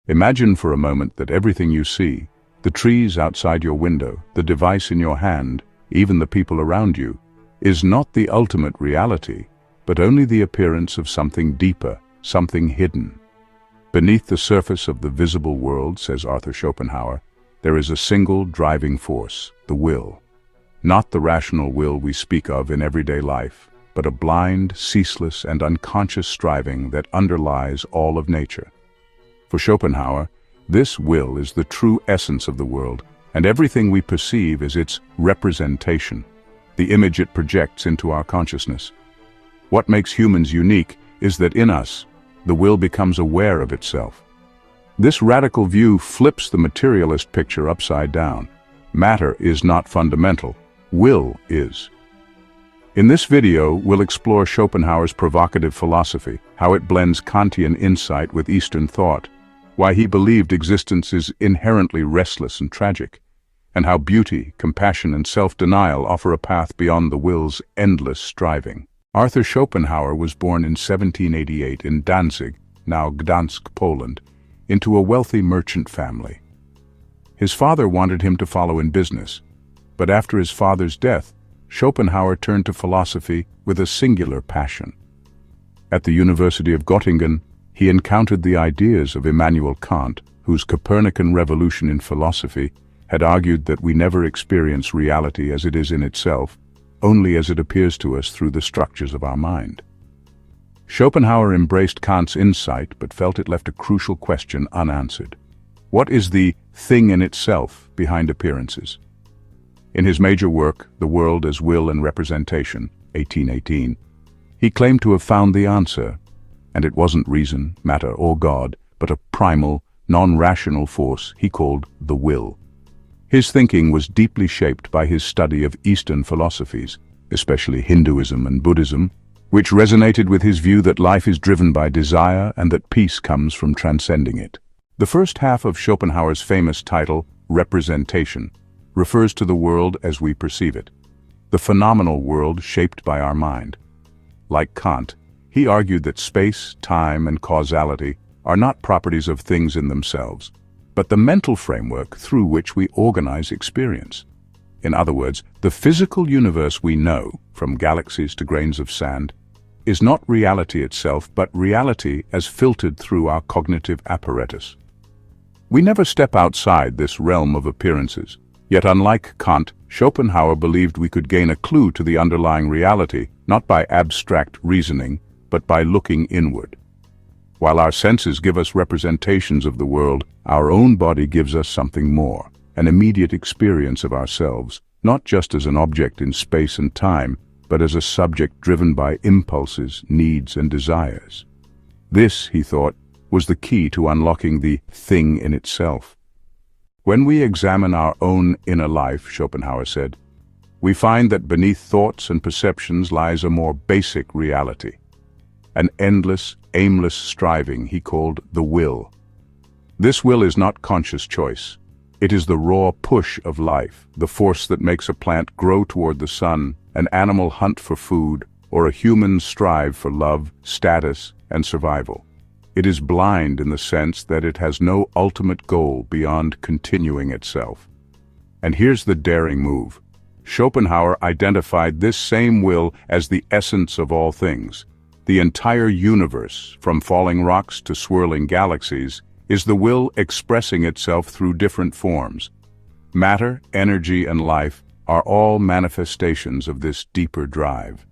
Imagine for a moment that everything you see, the trees outside your window, the device in your hand, even the people around you, is not the ultimate reality, but only the appearance of something deeper, something hidden. Beneath the surface of the visible world, says Arthur Schopenhauer, there is a single driving force, the will. Not the rational will we speak of in everyday life, but a blind, ceaseless, and unconscious striving that underlies all of nature. For Schopenhauer, this will is the true essence of the world, and everything we perceive is its representation, the image it projects into our consciousness. What makes humans unique is that in us, the will becomes aware of itself. This radical view flips the materialist picture upside down. Matter is not fundamental, will is. In this video, we'll explore Schopenhauer's provocative philosophy, how it blends Kantian insight with Eastern thought, why he believed existence is inherently restless and tragic, and how beauty, compassion, and self-denial offer a path beyond the will's endless striving. Arthur Schopenhauer was born in 1788 in Danzig, now Gdansk, Poland, into a wealthy merchant family. His father wanted him to follow in business, but after his father's death, Schopenhauer turned to philosophy with a singular passion. At the University of Göttingen, he encountered the ideas of Immanuel Kant, whose Copernican revolution in philosophy had argued that we never experience reality as it is in itself, only as it appears to us through the structures of our mind. Schopenhauer embraced Kant's insight but felt it left a crucial question unanswered. What is the thing in itself behind appearances? In his major work, The World as Will and Representation, 1818, he claimed to have found the answer, and it wasn't reason, matter, or God, but a primal, non-rational force he called the will. His thinking was deeply shaped by his study of Eastern philosophies, especially Hinduism and Buddhism, which resonated with his view that life is driven by desire and that peace comes from transcending it. The first half of Schopenhauer's famous title, Representation, refers to the world as we perceive it, the phenomenal world shaped by our mind. Like Kant, he argued that space, time, and causality are not properties of things in themselves, but the mental framework through which we organize experience. In other words, the physical universe we know, from galaxies to grains of sand, is not reality itself, but reality as filtered through our cognitive apparatus. We never step outside this realm of appearances, yet unlike Kant, Schopenhauer believed we could gain a clue to the underlying reality, not by abstract reasoning, but by looking inward. While our senses give us representations of the world, our own body gives us something more, an immediate experience of ourselves, not just as an object in space and time, but as a subject driven by impulses, needs, and desires. This, he thought, was the key to unlocking the thing in itself. When we examine our own inner life, Schopenhauer said, we find that beneath thoughts and perceptions lies a more basic reality, an endless, aimless striving he called the will. This will is not conscious choice. It is the raw push of life, the force that makes a plant grow toward the sun, an animal hunt for food, or a human strive for love, status, and survival. It is blind in the sense that it has no ultimate goal beyond continuing itself. And here's the daring move. Schopenhauer identified this same will as the essence of all things. The entire universe, from falling rocks to swirling galaxies, is the will expressing itself through different forms. Matter, energy, and life are all manifestations of this deeper drive.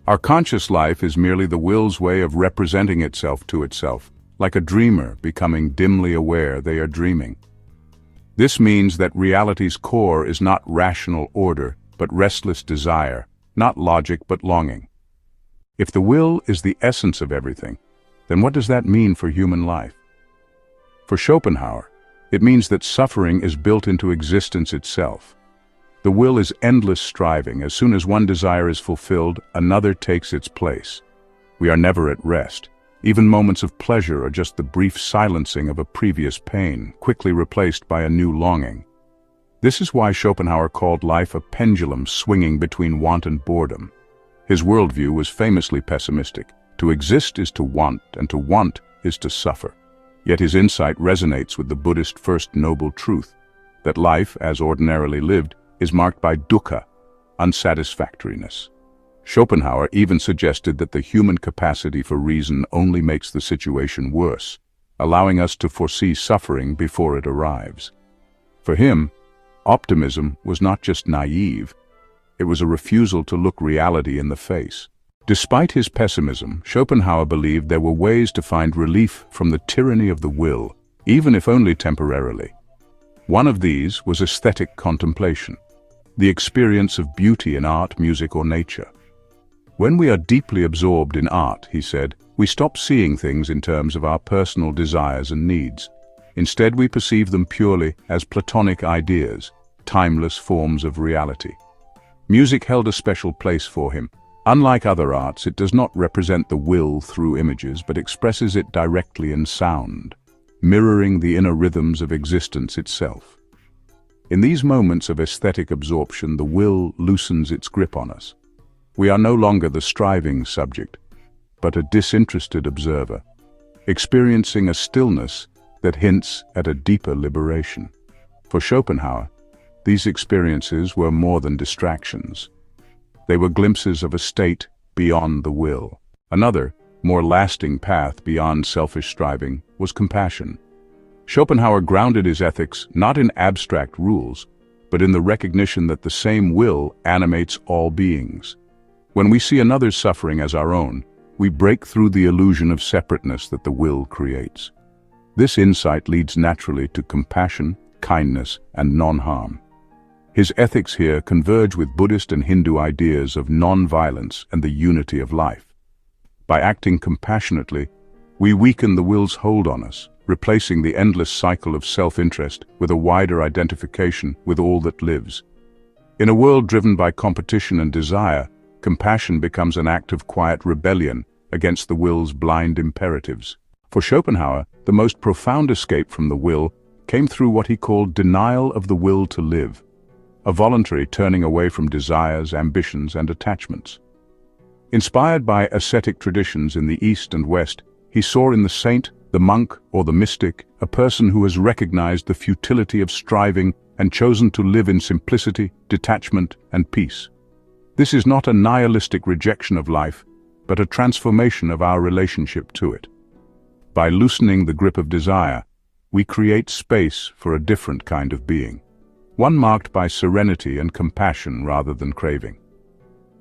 Our conscious life is merely the will's way of representing itself to itself, like a dreamer becoming dimly aware they are dreaming. This means that reality's core is not rational order, but restless desire, not logic but longing. If the will is the essence of everything, then what does that mean for human life? For Schopenhauer, it means that suffering is built into existence itself. The will is endless striving. As soon as one desire is fulfilled, another takes its place. We are never at rest. Even moments of pleasure are just the brief silencing of a previous pain, quickly replaced by a new longing. This is why Schopenhauer called life a pendulum swinging between want and boredom. His worldview was famously pessimistic. To exist is to want, and to want is to suffer. Yet his insight resonates with the Buddhist first noble truth, that life, as ordinarily lived, is marked by dukkha, unsatisfactoriness. Schopenhauer even suggested that the human capacity for reason only makes the situation worse, allowing us to foresee suffering before it arrives. For him, optimism was not just naive, it was a refusal to look reality in the face. Despite his pessimism, Schopenhauer believed there were ways to find relief from the tyranny of the will, even if only temporarily. One of these was aesthetic contemplation, the experience of beauty in art, music, or nature. When we are deeply absorbed in art, he said, we stop seeing things in terms of our personal desires and needs. Instead, we perceive them purely as platonic ideas, timeless forms of reality. Music held a special place for him. Unlike other arts, it does not represent the will through images, but expresses it directly in sound, mirroring the inner rhythms of existence itself. In these moments of aesthetic absorption, the will loosens its grip on us. We are no longer the striving subject, but a disinterested observer, experiencing a stillness that hints at a deeper liberation. For Schopenhauer, these experiences were more than distractions. They were glimpses of a state beyond the will. Another, more lasting path beyond selfish striving was compassion. Schopenhauer grounded his ethics not in abstract rules, but in the recognition that the same will animates all beings. When we see another's suffering as our own, we break through the illusion of separateness that the will creates. This insight leads naturally to compassion, kindness, and non-harm. His ethics here converge with Buddhist and Hindu ideas of non-violence and the unity of life. By acting compassionately, we weaken the will's hold on us, replacing the endless cycle of self-interest with a wider identification with all that lives. In a world driven by competition and desire, compassion becomes an act of quiet rebellion against the will's blind imperatives. For Schopenhauer, the most profound escape from the will came through what he called denial of the will to live, a voluntary turning away from desires, ambitions, and attachments. Inspired by ascetic traditions in the East and West, he saw in the saint, the monk, or the mystic, a person who has recognized the futility of striving and chosen to live in simplicity, detachment, and peace. This is not a nihilistic rejection of life, but a transformation of our relationship to it. By loosening the grip of desire, we create space for a different kind of being, one marked by serenity and compassion rather than craving.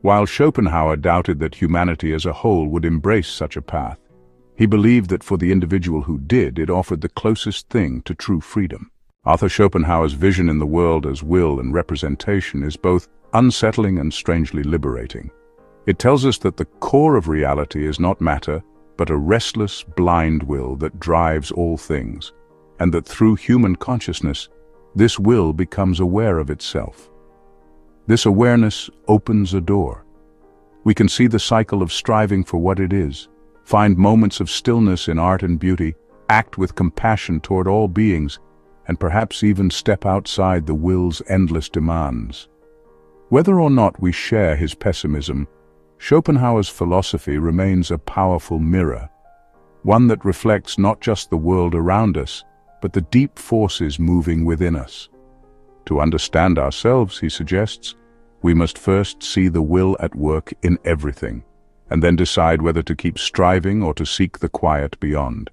While Schopenhauer doubted that humanity as a whole would embrace such a path, he believed that for the individual who did, it offered the closest thing to true freedom. Arthur Schopenhauer's vision in the world as will and representation is both unsettling and strangely liberating. It tells us that the core of reality is not matter, but a restless, blind will that drives all things, and that through human consciousness, this will becomes aware of itself. This awareness opens a door. We can see the cycle of striving for what it is, find moments of stillness in art and beauty, act with compassion toward all beings, and perhaps even step outside the will's endless demands. Whether or not we share his pessimism, Schopenhauer's philosophy remains a powerful mirror, one that reflects not just the world around us, but the deep forces moving within us. To understand ourselves, he suggests, we must first see the will at work in everything, and then decide whether to keep striving or to seek the quiet beyond.